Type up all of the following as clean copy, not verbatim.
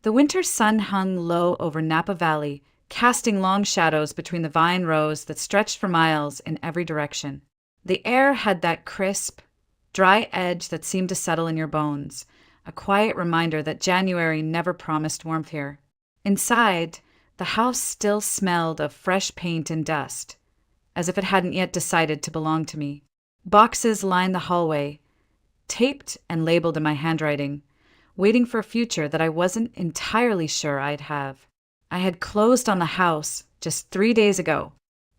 The winter sun hung low over Napa Valley, casting long shadows between the vine rows that stretched for miles in every direction. The air had that crisp, dry edge that seemed to settle in your bones, a quiet reminder that January never promised warmth here. Inside, the house still smelled of fresh paint and dust, as if it hadn't yet decided to belong to me. Boxes lined the hallway, taped and labeled in my handwriting, waiting for a future that I wasn't entirely sure I'd have. I had closed on the house just 3 days ago.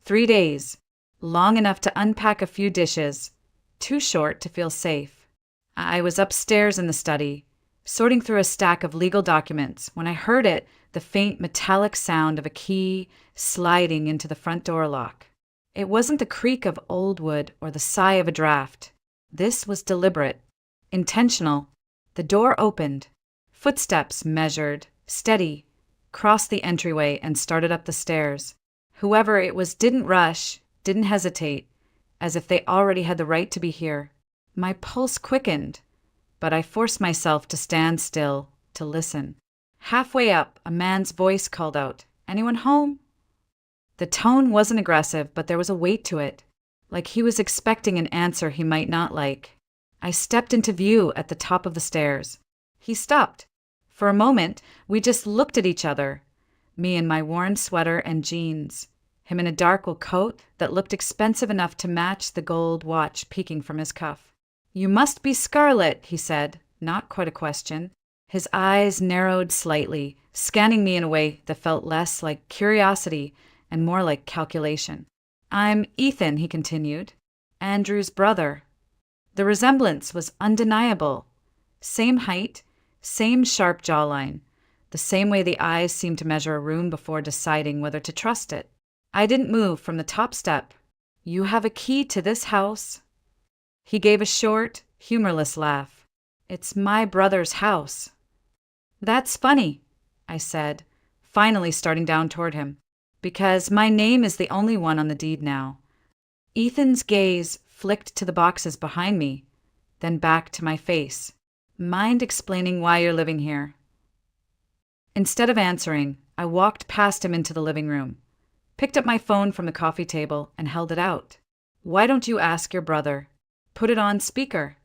3 days, long enough to unpack a few dishes, too short to feel safe. I was upstairs in the study, sorting through a stack of legal documents, when I heard the faint metallic sound of a key sliding into the front door lock. It wasn't the creak of old wood or the sigh of a draft. This was deliberate, intentional. The door opened. Footsteps measured, steady, crossed the entryway and started up the stairs. Whoever it was didn't rush, didn't hesitate, as if they already had the right to be here. My pulse quickened, but I forced myself to stand still, to listen. Halfway up, a man's voice called out, "Anyone home?" The tone wasn't aggressive, but there was a weight to it, like he was expecting an answer he might not like. I stepped into view at the top of the stairs. He stopped. For a moment, we just looked at each other, me in my worn sweater and jeans, him in a dark wool coat that looked expensive enough to match the gold watch peeking from his cuff. "You must be Scarlett," he said, not quite a question. His eyes narrowed slightly, scanning me in a way that felt less like curiosity and more like calculation. "I'm Ethan," he continued, "Andrew's brother." The resemblance was undeniable. Same height, same sharp jawline, the same way the eyes seemed to measure a room before deciding whether to trust it. I didn't move from the top step. "You have a key to this house?" He gave a short, humorless laugh. "It's my brother's house." "That's funny," I said, finally starting down toward him, "because my name is the only one on the deed now." Ethan's gaze flicked to the boxes behind me, then back to my face. "Mind explaining why you're living here?" Instead of answering, I walked past him into the living room, picked up my phone from the coffee table, and held it out. "Why don't you ask your brother? Put it on speaker."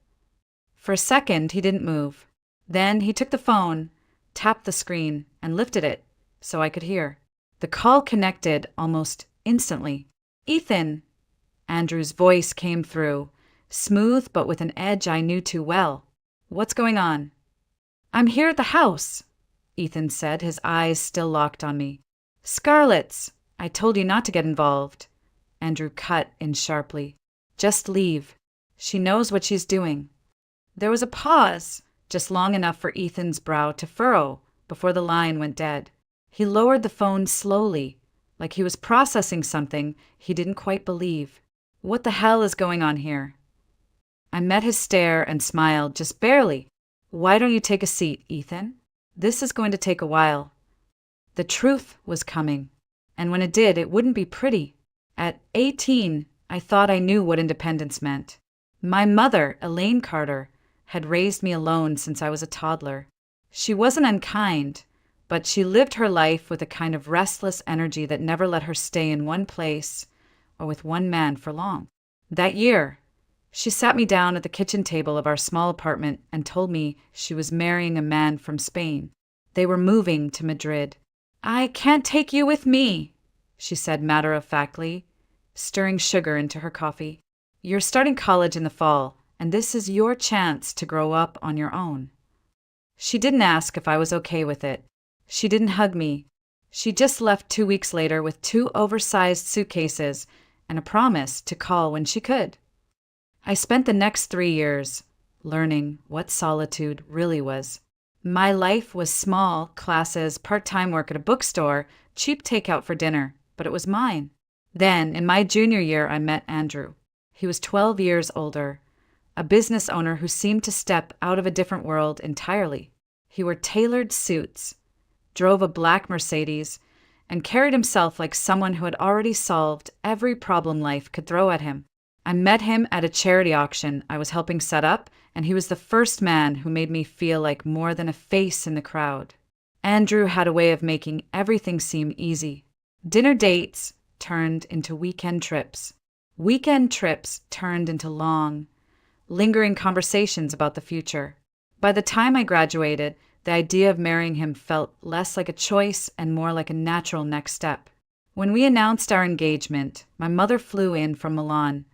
For a second, he didn't move. Then he took the phone, tapped the screen, and lifted it so I could hear. The call connected almost instantly. "Ethan!" Andrew's voice came through, smooth but with an edge I knew too well. "What's going on?" "I'm here at the house," Ethan said, his eyes still locked on me. "Scarlett's. I told you not to get involved." Andrew cut in sharply. "Just leave. She knows what she's doing." There was a pause, just long enough for Ethan's brow to furrow before the line went dead. He lowered the phone slowly, like he was processing something he didn't quite believe. "What the hell is going on here?" I met his stare and smiled, just barely. "Why don't you take a seat, Ethan? This is going to take a while." The truth was coming, and when it did, it wouldn't be pretty. At 18, I thought I knew what independence meant. My mother, Elaine Carter, had raised me alone since I was a toddler. She wasn't unkind, but she lived her life with a kind of restless energy that never let her stay in one place or with one man for long. That year, she sat me down at the kitchen table of our small apartment and told me she was marrying a man from Spain. They were moving to Madrid. "I can't take you with me," she said matter-of-factly, stirring sugar into her coffee. "You're starting college in the fall, and this is your chance to grow up on your own." She didn't ask if I was okay with it. She didn't hug me. She just left 2 weeks later with 2 oversized suitcases and a promise to call when she could. I spent the next 3 years learning what solitude really was. My life was small classes, part-time work at a bookstore, cheap takeout for dinner, but it was mine. Then, in my junior year, I met Andrew. He was 12 years older, a business owner who seemed to step out of a different world entirely. He wore tailored suits, drove a black Mercedes, and carried himself like someone who had already solved every problem life could throw at him. I met him at a charity auction I was helping set up, and he was the first man who made me feel like more than a face in the crowd. Andrew had a way of making everything seem easy. Dinner dates turned into weekend trips. Weekend trips turned into long, lingering conversations about the future. By the time I graduated, the idea of marrying him felt less like a choice and more like a natural next step. When we announced our engagement, my mother flew in from Milan.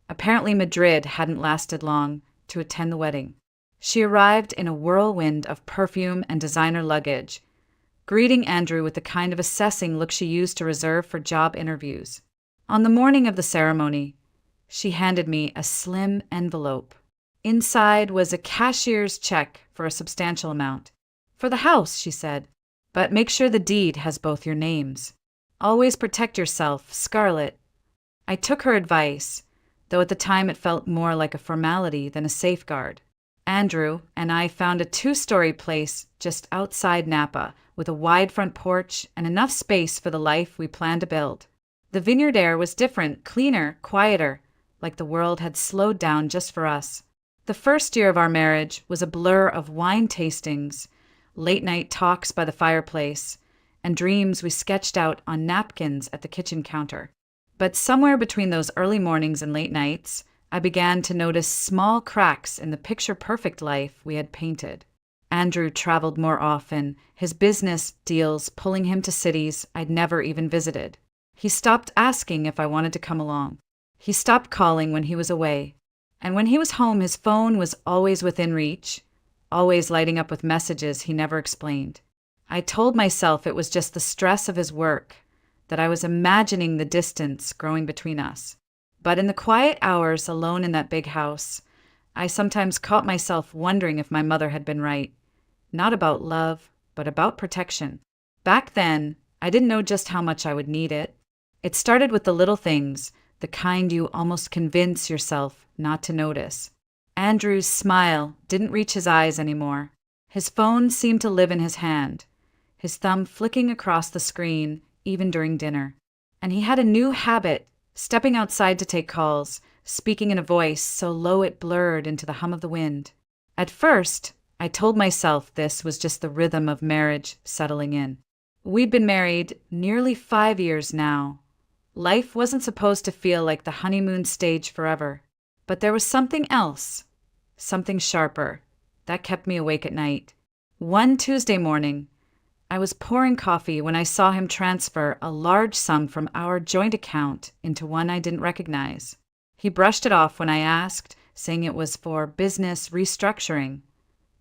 Apparently, Madrid hadn't lasted long to attend the wedding. She arrived in a whirlwind of perfume and designer luggage, greeting Andrew with the kind of assessing look she used to reserve for job interviews. On the morning of the ceremony, she handed me a slim envelope. Inside was a cashier's check for a substantial amount. "For the house," she said, "but make sure the deed has both your names. Always protect yourself, Scarlett." I took her advice, though at the time it felt more like a formality than a safeguard. Andrew and I found a 2-story place just outside Napa with a wide front porch and enough space for the life we planned to build. The vineyard air was different, cleaner, quieter, like the world had slowed down just for us. The first year of our marriage was a blur of wine tastings, late-night talks by the fireplace, and dreams we sketched out on napkins at the kitchen counter. But somewhere between those early mornings and late nights, I began to notice small cracks in the picture-perfect life we had painted. Andrew traveled more often, his business deals pulling him to cities I'd never even visited. He stopped asking if I wanted to come along. He stopped calling when he was away. And when he was home, his phone was always within reach, always lighting up with messages he never explained. I told myself it was just the stress of his work, that I was imagining the distance growing between us. But in the quiet hours alone in that big house, I sometimes caught myself wondering if my mother had been right. Not about love, but about protection. Back then, I didn't know just how much I would need it. It started with the little things, the kind you almost convince yourself not to notice. Andrew's smile didn't reach his eyes anymore. His phone seemed to live in his hand, his thumb flicking across the screen even during dinner. And he had a new habit, stepping outside to take calls, speaking in a voice so low it blurred into the hum of the wind. At first, I told myself this was just the rhythm of marriage settling in. We'd been married nearly 5 years now. Life wasn't supposed to feel like the honeymoon stage forever. But there was something else, something sharper, that kept me awake at night. One Tuesday morning, I was pouring coffee when I saw him transfer a large sum from our joint account into one I didn't recognize. He brushed it off when I asked, saying it was for business restructuring.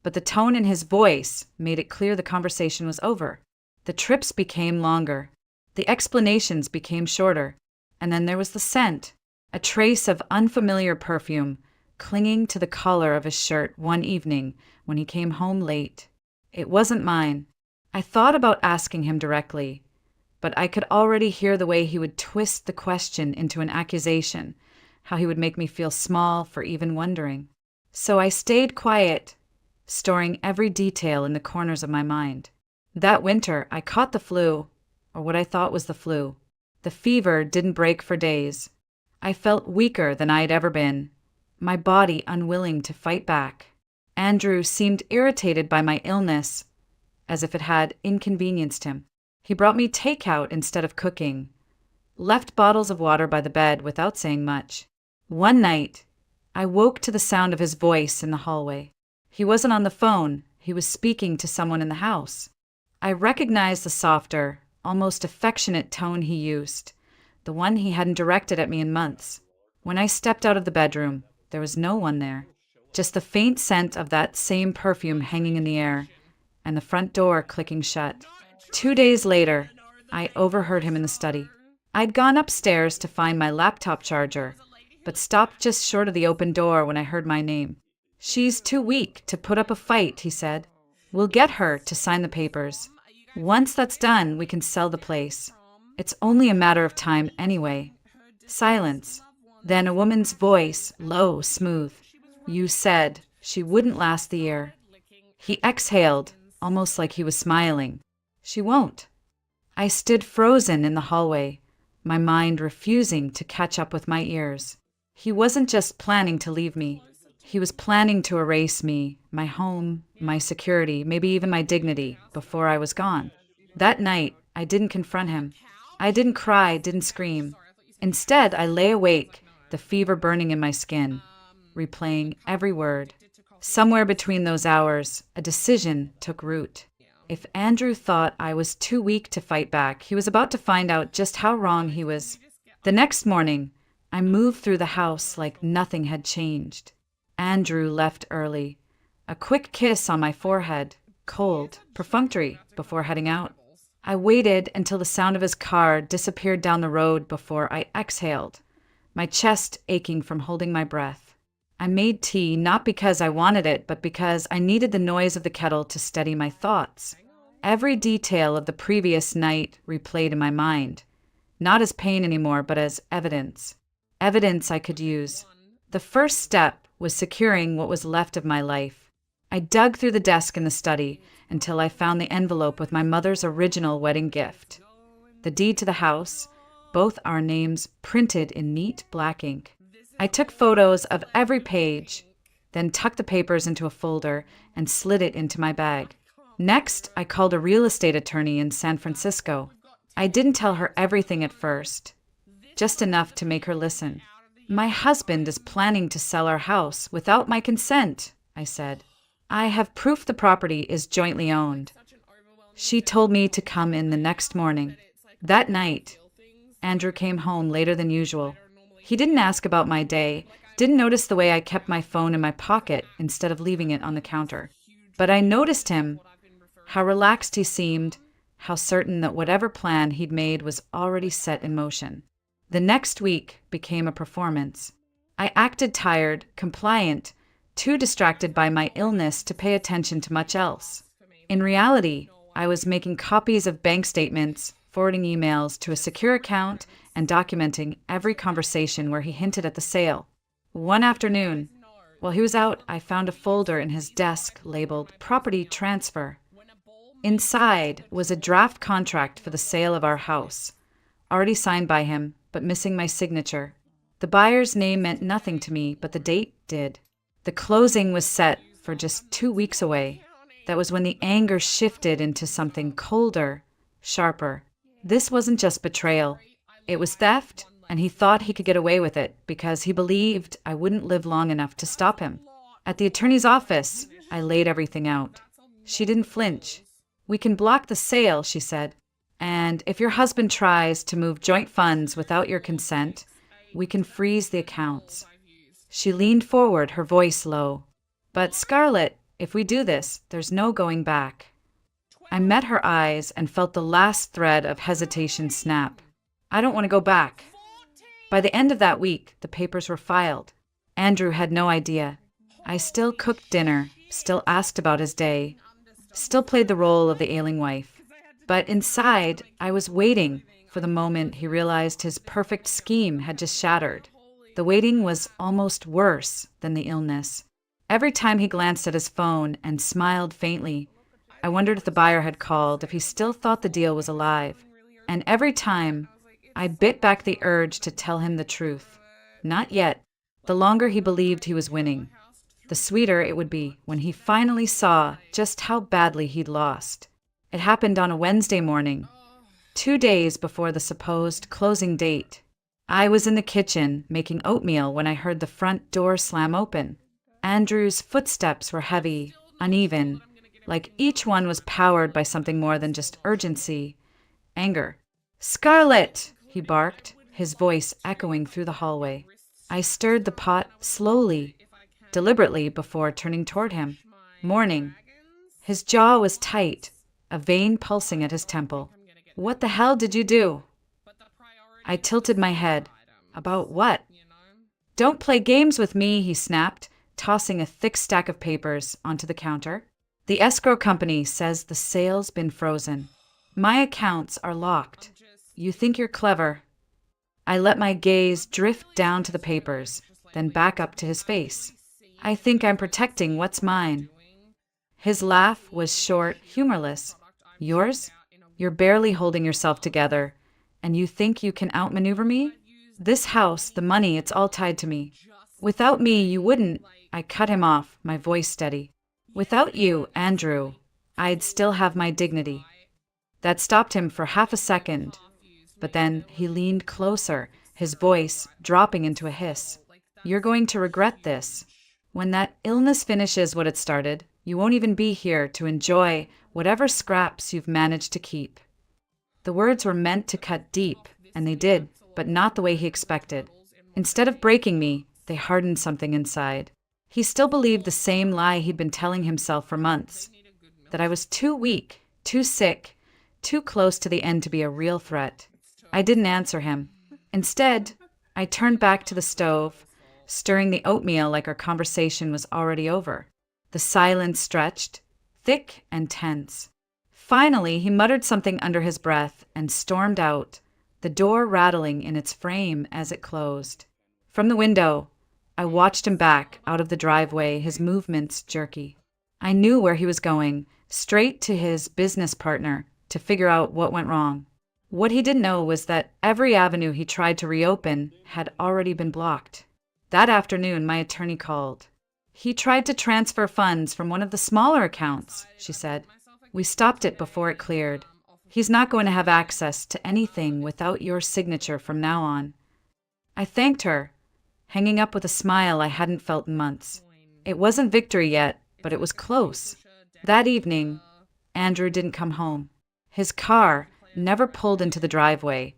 But the tone in his voice made it clear the conversation was over. The trips became longer. The explanations became shorter. And then there was the scent, a trace of unfamiliar perfume clinging to the collar of his shirt one evening when he came home late. It wasn't mine. I thought about asking him directly, but I could already hear the way he would twist the question into an accusation, how he would make me feel small for even wondering. So I stayed quiet, storing every detail in the corners of my mind. That winter, I caught the flu, or what I thought was the flu. The fever didn't break for days. I felt weaker than I had ever been, my body unwilling to fight back. Andrew seemed irritated by my illness, as if it had inconvenienced him. He brought me takeout instead of cooking, left bottles of water by the bed without saying much. One night, I woke to the sound of his voice in the hallway. He wasn't on the phone, he was speaking to someone in the house. I recognized the softer, almost affectionate tone he used, the one he hadn't directed at me in months. When I stepped out of the bedroom, there was no one there, just the faint scent of that same perfume hanging in the air, and the front door clicking shut. 2 days later, I overheard him in the study. I'd gone upstairs to find my laptop charger, but stopped just short of the open door when I heard my name. "She's too weak to put up a fight," he said. "We'll get her to sign the papers. Once that's done, we can sell the place. It's only a matter of time anyway." Silence. Then a woman's voice, low, smooth. "You said she wouldn't last the year." He exhaled, almost like he was smiling. "She won't." I stood frozen in the hallway, my mind refusing to catch up with my ears. He wasn't just planning to leave me. He was planning to erase me, my home, my security, maybe even my dignity, before I was gone. That night, I didn't confront him. I didn't cry, didn't scream. Instead, I lay awake, the fever burning in my skin, replaying every word. Somewhere between those hours, a decision took root. If Andrew thought I was too weak to fight back, he was about to find out just how wrong he was. The next morning, I moved through the house like nothing had changed. Andrew left early. A quick kiss on my forehead, cold, perfunctory, before heading out. I waited until the sound of his car disappeared down the road before I exhaled, my chest aching from holding my breath. I made tea not because I wanted it, but because I needed the noise of the kettle to steady my thoughts. Every detail of the previous night replayed in my mind, not as pain anymore, but as evidence. Evidence I could use. The first step was securing what was left of my life. I dug through the desk in the study until I found the envelope with my mother's original wedding gift. The deed to the house, both our names printed in neat black ink. I took photos of every page, then tucked the papers into a folder and slid it into my bag. Next, I called a real estate attorney in San Francisco. I didn't tell her everything at first, just enough to make her listen. My husband is planning to sell our house without my consent, I said. I have proof the property is jointly owned. She told me to come in the next morning. That night, Andrew came home later than usual. He didn't ask about my day, didn't notice the way I kept my phone in my pocket instead of leaving it on the counter. But I noticed him, how relaxed he seemed, how certain that whatever plan he'd made was already set in motion. The next week became a performance. I acted tired, compliant, too distracted by my illness to pay attention to much else. In reality, I was making copies of bank statements, forwarding emails to a secure account, and documenting every conversation where he hinted at the sale. One afternoon, while he was out, I found a folder in his desk labeled Property Transfer. Inside was a draft contract for the sale of our house, already signed by him, but missing my signature. The buyer's name meant nothing to me, but the date did. The closing was set for just 2 weeks away. That was when the anger shifted into something colder, sharper. This wasn't just betrayal. It was theft, and he thought he could get away with it because he believed I wouldn't live long enough to stop him. At the attorney's office, I laid everything out. She didn't flinch. "We can block the sale," she said. "And if your husband tries to move joint funds without your consent, we can freeze the accounts." She leaned forward, her voice low. "But Scarlett, if we do this, there's no going back." I met her eyes and felt the last thread of hesitation snap. "I don't want to go back." By the end of that week, the papers were filed. Andrew had no idea. I still cooked dinner, still asked about his day, still played the role of the ailing wife. But inside, I was waiting for the moment he realized his perfect scheme had just shattered. The waiting was almost worse than the illness. Every time he glanced at his phone and smiled faintly, I wondered if the buyer had called, if he still thought the deal was alive. And every time, I bit back the urge to tell him the truth. Not yet. The longer he believed he was winning, the sweeter it would be when he finally saw just how badly he'd lost. It happened on a Wednesday morning, 2 days before the supposed closing date. I was in the kitchen making oatmeal when I heard the front door slam open. Andrew's footsteps were heavy, uneven, like each one was powered by something more than just urgency, anger. "Scarlett!" he barked, his voice echoing through the hallway. I stirred the pot slowly, deliberately before turning toward him. Morning. His jaw was tight, a vein pulsing at his temple. "What the hell did you do?" I tilted my head. "About what?" "Don't play games with me," he snapped, tossing a thick stack of papers onto the counter. "The escrow company says the sale's been frozen. My accounts are locked. You think you're clever." I let my gaze drift down to the papers, then back up to his face. "I think I'm protecting what's mine." His laugh was short, humorless. "Yours? You're barely holding yourself together, and you think you can outmaneuver me? This house, the money, it's all tied to me. Without me, you wouldn't. I cut him off, my voice steady. Without you, Andrew, I'd still have my dignity. That stopped him for half a second, but then he leaned closer, his voice dropping into a hiss. You're going to regret this. When that illness finishes what it started, you won't even be here to enjoy whatever scraps you've managed to keep. The words were meant to cut deep, and they did, but not the way he expected. Instead of breaking me, they hardened something inside. He still believed the same lie he'd been telling himself for months, that I was too weak, too sick, too close to the end to be a real threat. I didn't answer him. Instead, I turned back to the stove, stirring the oatmeal like our conversation was already over. The silence stretched, thick and tense. Finally, he muttered something under his breath and stormed out, the door rattling in its frame as it closed. From the window, I watched him back out of the driveway, his movements jerky. I knew where he was going, straight to his business partner, to figure out what went wrong. What he didn't know was that every avenue he tried to reopen had already been blocked. That afternoon, my attorney called. He tried to transfer funds from one of the smaller accounts, she said. We stopped it before it cleared. He's not going to have access to anything without your signature from now on. I thanked her, hanging up with a smile I hadn't felt in months. It wasn't victory yet, but it was close. That evening, Andrew didn't come home. His car never pulled into the driveway.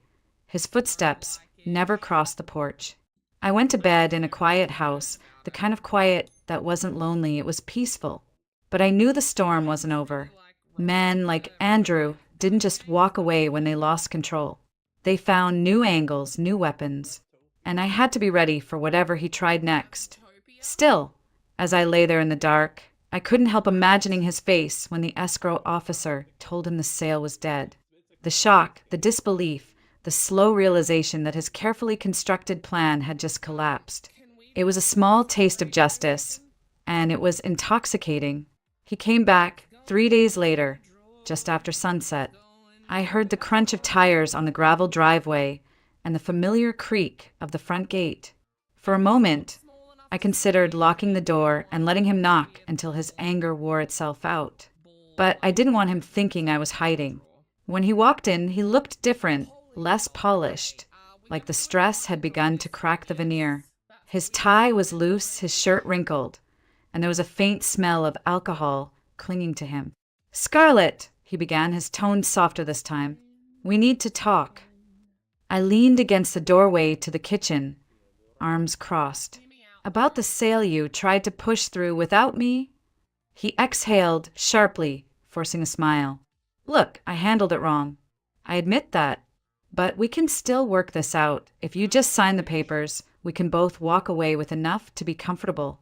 His footsteps never crossed the porch. I went to bed in a quiet house, the kind of quiet that wasn't lonely, it was peaceful. But I knew the storm wasn't over. Men like Andrew didn't just walk away when they lost control. They found new angles, new weapons, and I had to be ready for whatever he tried next. Still, as I lay there in the dark, I couldn't help imagining his face when the escrow officer told him the sale was dead. The shock, the disbelief, the slow realization that his carefully constructed plan had just collapsed. It was a small taste of justice, and it was intoxicating. He came back 3 days later, just after sunset. I heard the crunch of tires on the gravel driveway and the familiar creak of the front gate. For a moment, I considered locking the door and letting him knock until his anger wore itself out. But I didn't want him thinking I was hiding. When he walked in, he looked different, less polished, like the stress had begun to crack the veneer. His tie was loose, his shirt wrinkled, and there was a faint smell of alcohol clinging to him. "Scarlett," he began, his tone softer this time. "We need to talk." I leaned against the doorway to the kitchen, arms crossed. "About the sale you tried to push through without me?" He exhaled sharply, forcing a smile. "Look, I handled it wrong. I admit that. But we can still work this out. If you just sign the papers, we can both walk away with enough to be comfortable."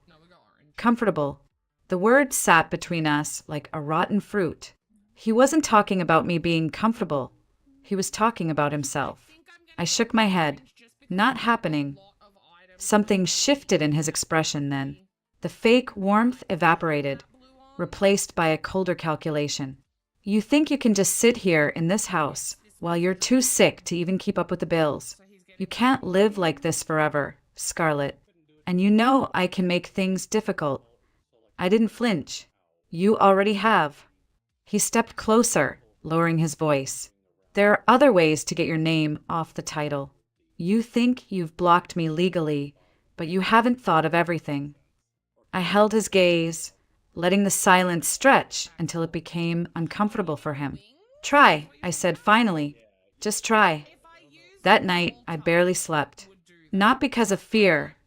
Comfortable. The word sat between us like a rotten fruit. He wasn't talking about me being comfortable. He was talking about himself. I shook my head. Not happening. Something shifted in his expression then. The fake warmth evaporated, replaced by a colder calculation. "You think you can just sit here in this house while you're too sick to even keep up with the bills. You can't live like this forever, Scarlett. And you know I can make things difficult." I didn't flinch. "You already have." He stepped closer, lowering his voice. "There are other ways to get your name off the title. You think you've blocked me legally, but you haven't thought of everything." I held his gaze, letting the silence stretch until it became uncomfortable for him. "Try," I said finally. "Just try." That night, I barely slept. Not because of fear,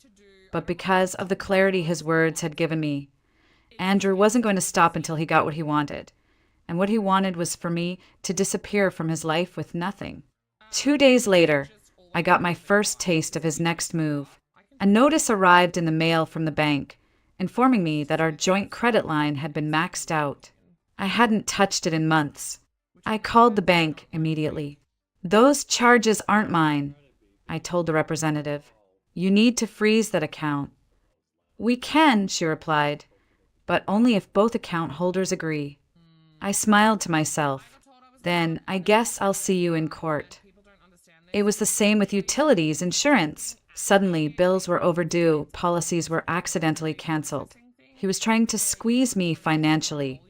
but because of the clarity his words had given me. Andrew wasn't going to stop until he got what he wanted. And what he wanted was for me to disappear from his life with nothing. 2 days later, I got my first taste of his next move. A notice arrived in the mail from the bank, informing me that our joint credit line had been maxed out. I hadn't touched it in months. I called the bank immediately. "Those charges aren't mine," I told the representative. "You need to freeze that account." "We can," she replied, "but only if both account holders agree." I smiled to myself. "Then I guess I'll see you in court." It was the same with utilities, insurance. Suddenly, bills were overdue, policies were accidentally canceled. He was trying to squeeze me financially,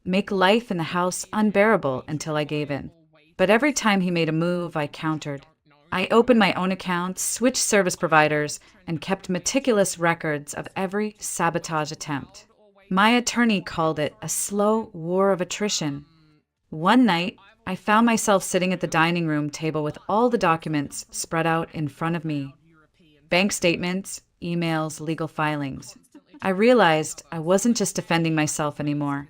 make life in the house unbearable until I gave in. But every time he made a move, I countered. I opened my own accounts, switched service providers, and kept meticulous records of every sabotage attempt. My attorney called it a slow war of attrition. One night, I found myself sitting at the dining room table with all the documents spread out in front of me. Bank statements, emails, legal filings. I realized I wasn't just defending myself anymore.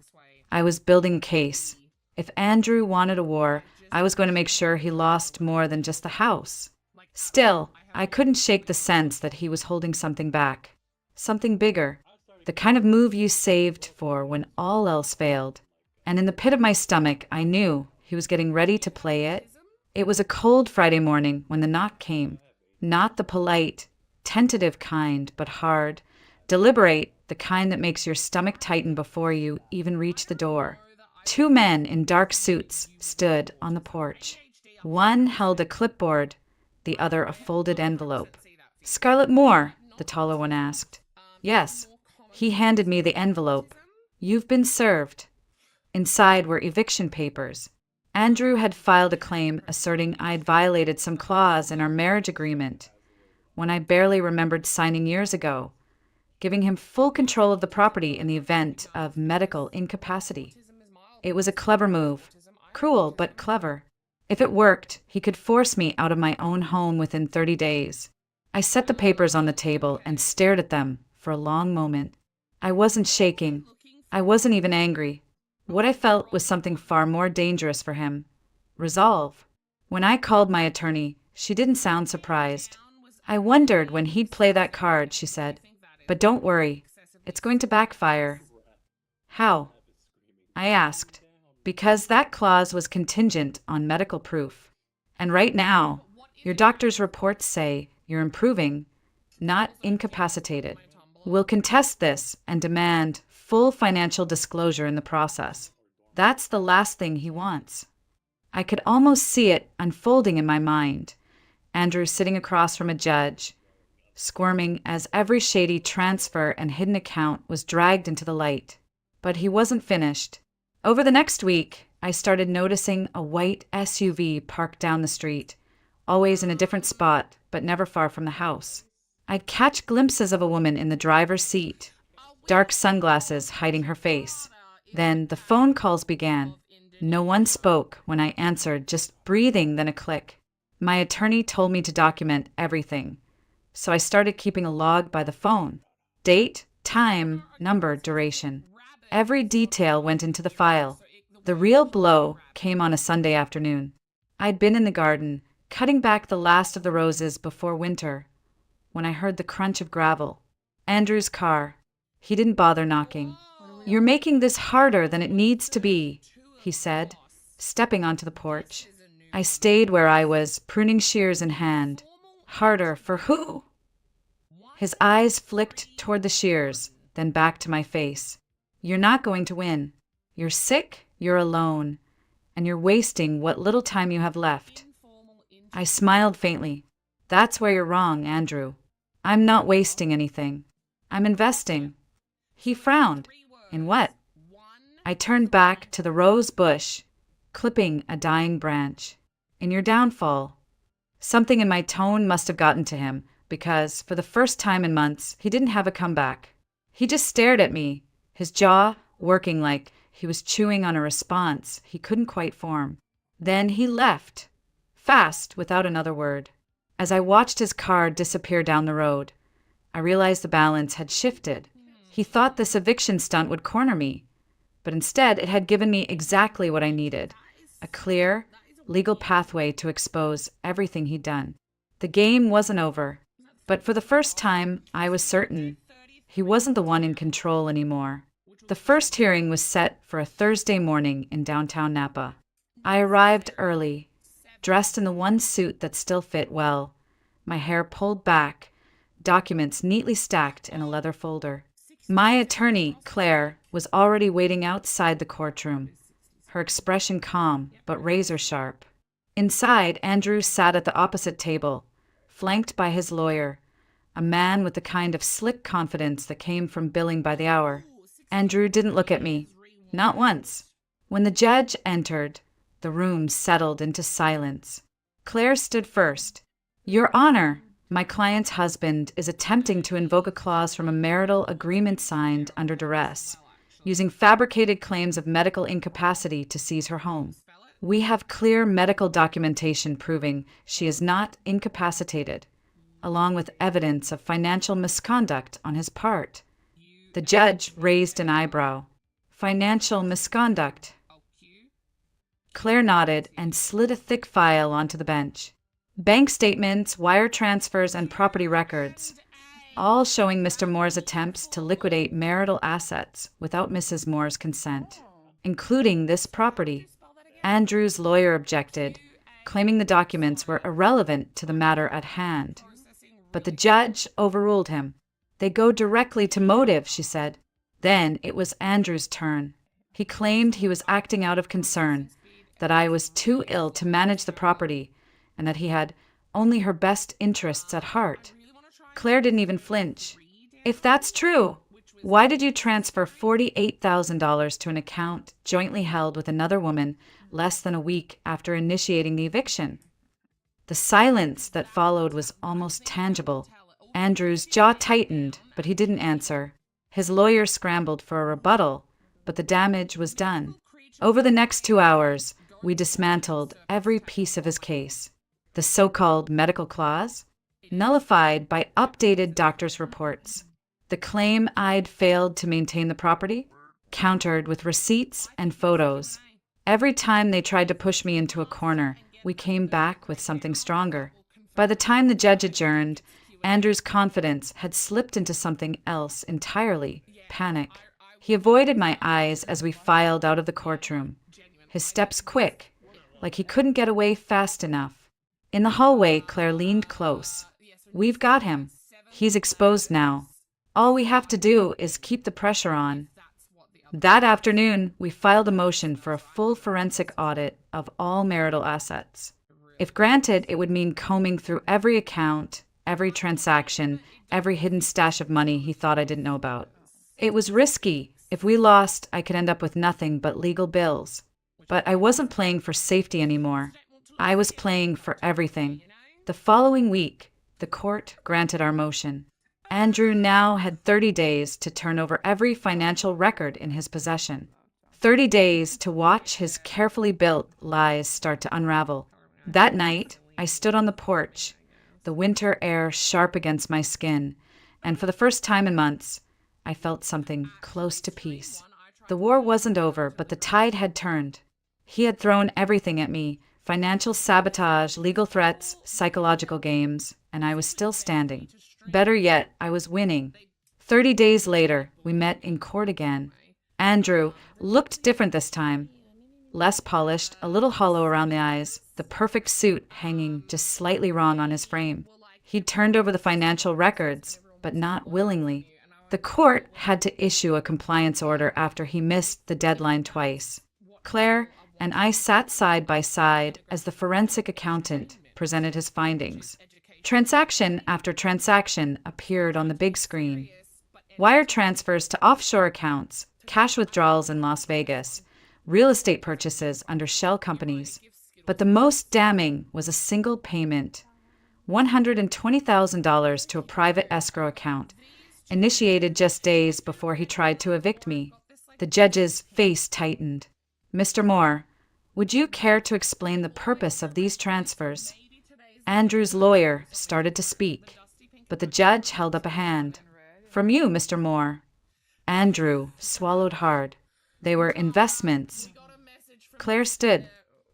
I was building a case. If Andrew wanted a war, I was going to make sure he lost more than just the house. Still, I couldn't shake the sense that he was holding something back. Something bigger. The kind of move you saved for when all else failed. And in the pit of my stomach, I knew he was getting ready to play it. It was a cold Friday morning when the knock came. Not the polite, tentative kind, but hard, deliberate, the kind that makes your stomach tighten before you even reach the door. Two men in dark suits stood on the porch. One held a clipboard, the other a folded envelope. "Scarlett Moore?" the taller one asked. "Yes." He handed me the envelope. "You've been served." Inside were eviction papers. Andrew had filed a claim asserting I'd violated some clause in our marriage agreement, one I barely remembered signing years ago, giving him full control of the property in the event of medical incapacity. It was a clever move. Cruel, but clever. If it worked, he could force me out of my own home within 30 days. I set the papers on the table and stared at them for a long moment. I wasn't shaking. I wasn't even angry. What I felt was something far more dangerous for him. Resolve. When I called my attorney, she didn't sound surprised. "I wondered when he'd play that card," she said. "But don't worry. It's going to backfire." "How?" I asked. "Because that clause was contingent on medical proof. And right now, your doctor's reports say you're improving, not incapacitated. We'll contest this and demand full financial disclosure in the process. That's the last thing he wants." I could almost see it unfolding in my mind. Andrew sitting across from a judge, squirming as every shady transfer and hidden account was dragged into the light. But he wasn't finished. Over the next week, I started noticing a white SUV parked down the street, always in a different spot, but never far from the house. I'd catch glimpses of a woman in the driver's seat, dark sunglasses hiding her face. Then the phone calls began. No one spoke when I answered, just breathing, then a click. My attorney told me to document everything, so I started keeping a log by the phone. Date, time, number, duration. Every detail went into the file. The real blow came on a Sunday afternoon. I'd been in the garden, cutting back the last of the roses before winter, when I heard the crunch of gravel. Andrew's car. He didn't bother knocking. "You're making this harder than it needs to be," he said, stepping onto the porch. I stayed where I was, pruning shears in hand. "Harder for who?" His eyes flicked toward the shears, then back to my face. "You're not going to win. You're sick, you're alone, and you're wasting what little time you have left." I smiled faintly. "That's where you're wrong, Andrew. I'm not wasting anything. I'm investing." He frowned. "In what?" I turned back to the rose bush, clipping a dying branch. "In your downfall." Something in my tone must have gotten to him, because, for the first time in months, he didn't have a comeback. He just stared at me, his jaw working like he was chewing on a response he couldn't quite form. Then he left, fast, without another word. As I watched his car disappear down the road, I realized the balance had shifted. He thought this eviction stunt would corner me, but instead it had given me exactly what I needed, a clear, legal pathway to expose everything he'd done. The game wasn't over, but for the first time, I was certain he wasn't the one in control anymore. The first hearing was set for a Thursday morning in downtown Napa. I arrived early, dressed in the one suit that still fit well, my hair pulled back, documents neatly stacked in a leather folder. My attorney, Claire, was already waiting outside the courtroom, her expression calm but razor-sharp. Inside, Andrew sat at the opposite table, flanked by his lawyer, a man with the kind of slick confidence that came from billing by the hour. Andrew didn't look at me. Not once. When the judge entered, the room settled into silence. Claire stood first. "Your Honor, my client's husband is attempting to invoke a clause from a marital agreement signed under duress, using fabricated claims of medical incapacity to seize her home. We have clear medical documentation proving she is not incapacitated, along with evidence of financial misconduct on his part." The judge raised an eyebrow. "Financial misconduct?" Claire nodded and slid a thick file onto the bench. "Bank statements, wire transfers, and property records, all showing Mr. Moore's attempts to liquidate marital assets without Mrs. Moore's consent, including this property." Andrew's lawyer objected, claiming the documents were irrelevant to the matter at hand. But the judge overruled him. "They go directly to motive," she said. Then it was Andrew's turn. He claimed he was acting out of concern, that I was too ill to manage the property, and that he had only her best interests at heart. Claire didn't even flinch. "If that's true, why did you transfer $48,000 to an account jointly held with another woman less than a week after initiating the eviction?" The silence that followed was almost tangible. Andrew's jaw tightened, but he didn't answer. His lawyer scrambled for a rebuttal, but the damage was done. Over the next 2 hours, we dismantled every piece of his case. The so-called medical clause, nullified by updated doctor's reports. The claim I'd failed to maintain the property, countered with receipts and photos. Every time they tried to push me into a corner, we came back with something stronger. By the time the judge adjourned, Andrew's confidence had slipped into something else entirely, panic. He avoided my eyes as we filed out of the courtroom, his steps quick, like he couldn't get away fast enough. In the hallway, Claire leaned close. "We've got him. He's exposed now. All we have to do is keep the pressure on." That afternoon, we filed a motion for a full forensic audit of all marital assets. If granted, it would mean combing through every account, every transaction, every hidden stash of money he thought I didn't know about. It was risky. If we lost, I could end up with nothing but legal bills. But I wasn't playing for safety anymore. I was playing for everything. The following week, the court granted our motion. Andrew now had 30 days to turn over every financial record in his possession. 30 days to watch his carefully built lies start to unravel. That night, I stood on the porch, the winter air sharp against my skin, and for the first time in months, I felt something close to peace. The war wasn't over, but the tide had turned. He had thrown everything at me: financial sabotage, legal threats, psychological games, and I was still standing. Better yet, I was winning. 30 days later, we met in court again. Andrew looked different this time. Less polished, a little hollow around the eyes, the perfect suit hanging just slightly wrong on his frame. He'd turned over the financial records, but not willingly. The court had to issue a compliance order after he missed the deadline twice. Claire and I sat side by side as the forensic accountant presented his findings. Transaction after transaction appeared on the big screen. Wire transfers to offshore accounts, cash withdrawals in Las Vegas, real estate purchases under shell companies. But the most damning was a single payment, $120,000 to a private escrow account, initiated just days before he tried to evict me. The judge's face tightened. "Mr. Moore, would you care to explain the purpose of these transfers?" Andrew's lawyer started to speak, but the judge held up a hand. "From you, Mr. Moore." Andrew swallowed hard. "They were investments." Claire stood.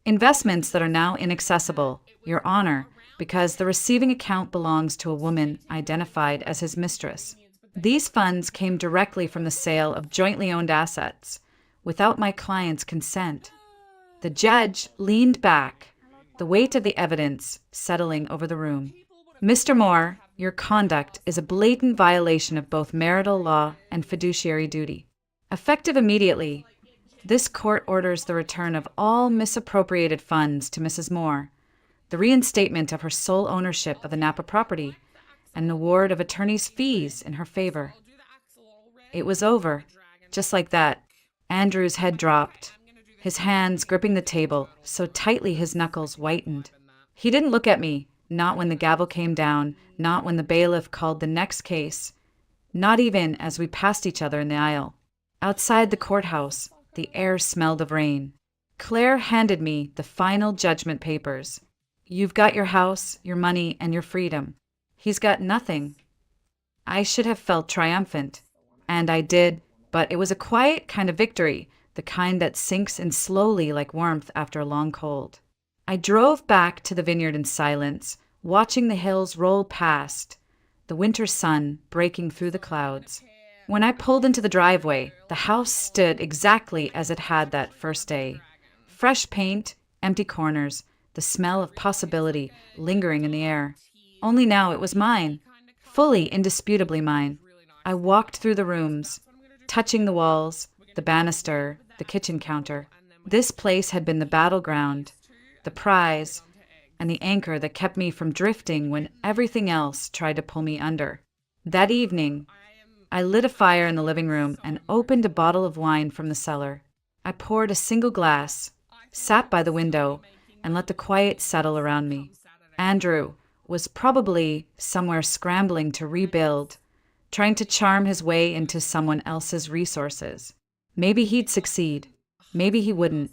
"Investments that are now inaccessible, Your Honor, because the receiving account belongs to a woman identified as his mistress. These funds came directly from the sale of jointly owned assets, without my client's consent." The judge leaned back, the weight of the evidence settling over the room. "Mr. Moore, your conduct is a blatant violation of both marital law and fiduciary duty. Effective immediately, this court orders the return of all misappropriated funds to Mrs. Moore, the reinstatement of her sole ownership of the Napa property, and an award of attorney's fees in her favor. It was over. Just like that, Andrew's head dropped, his hands gripping the table so tightly his knuckles whitened. He didn't look at me, not when the gavel came down, not when the bailiff called the next case, not even as we passed each other in the aisle. Outside the courthouse, the air smelled of rain. Claire handed me the final judgment papers. You've got your house, your money, and your freedom. He's got nothing. I should have felt triumphant. And I did, but it was a quiet kind of victory, the kind that sinks in slowly like warmth after a long cold. I drove back to the vineyard in silence, watching the hills roll past, the winter sun breaking through the clouds. When I pulled into the driveway, the house stood exactly as it had that first day. Fresh paint, empty corners, the smell of possibility lingering in the air. Only now it was mine, fully, indisputably mine. I walked through the rooms, touching the walls, the banister, the kitchen counter. This place had been the battleground, the prize, and the anchor that kept me from drifting when everything else tried to pull me under. That evening, I lit a fire in the living room and opened a bottle of wine from the cellar. I poured a single glass, sat by the window, and let the quiet settle around me. Andrew was probably somewhere scrambling to rebuild, trying to charm his way into someone else's resources. Maybe he'd succeed, maybe he wouldn't,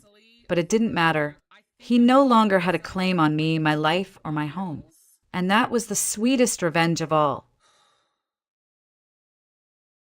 but it didn't matter. He no longer had a claim on me, my life, or my home. And that was the sweetest revenge of all.